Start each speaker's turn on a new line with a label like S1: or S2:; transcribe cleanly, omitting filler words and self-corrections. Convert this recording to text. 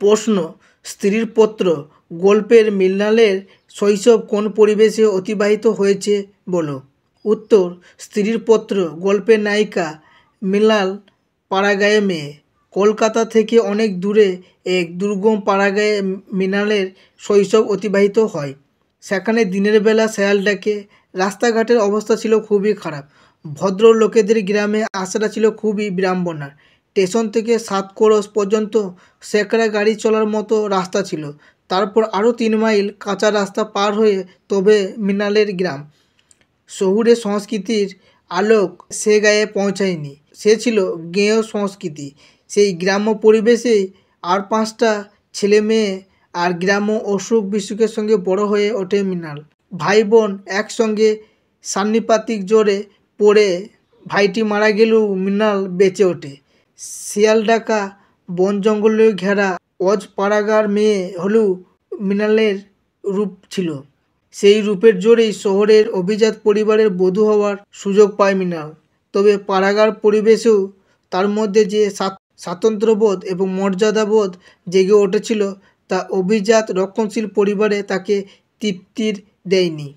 S1: প্রশ্ন, স্ত্রীর পত্র গল্পের মৃণালের শৈশব কোন পরিবেশে অতিবাহিত হয়েছে বলো। উত্তর, স্ত্রীর পত্র গল্পের নায়িকা মৃণাল পাড়াগাঁয়ে মেয়ে। কলকাতা থেকে অনেক দূরে এক দুর্গম পাড়াগাঁয়ে মৃণালের শৈশব অতিবাহিত হয়। সেখানে দিনের বেলা শেয়াল ডাকে, রাস্তাঘাটের অবস্থা ছিল খুবই খারাপ, ভদ্র লোকেদের গ্রামে আসাটা ছিল খুবই বিড়ম্বনার। স্টেশন থেকে সাতকোরস পর্যন্ত সেকড়া গাড়ি চলার মতো রাস্তা ছিল, তারপর আরও 3 মাইল কাঁচা রাস্তা পার হয়ে তবে মৃণালের গ্রাম। শহুরে সংস্কৃতির আলোক সে গায়ে পৌঁছায়নি, সে ছিল গেঁয়ো সংস্কৃতি। সেই গ্রাম্য পরিবেশেই আর 5টা ছেলে মেয়ে আর গ্রাম্য অসুখ বিসুখের সঙ্গে বড় হয়ে ওঠে মৃণাল। ভাই বোন একসঙ্গে সান্নিপাতিক জোরে পড়ে ভাইটি মারা গেলেও মৃণাল বেঁচে ওঠে। শিয়াল ডাকা বন জঙ্গলে ঘেরা অজ পাড়াগার মেয়ে হলেও মৃণালের রূপ ছিল। সেই রূপের জোরেই শহরের অভিজাত পরিবারের বধূ হওয়ার সুযোগ পায় মৃণাল। তবে পাড়াগার পরিবেশেও তার মধ্যে যে স্বাতন্ত্র্যবোধ এবং মর্যাদাবোধ জেগে উঠেছিল তা অভিজাত রক্ষণশীল পরিবারে তাকে তৃপ্তির দেয়নি।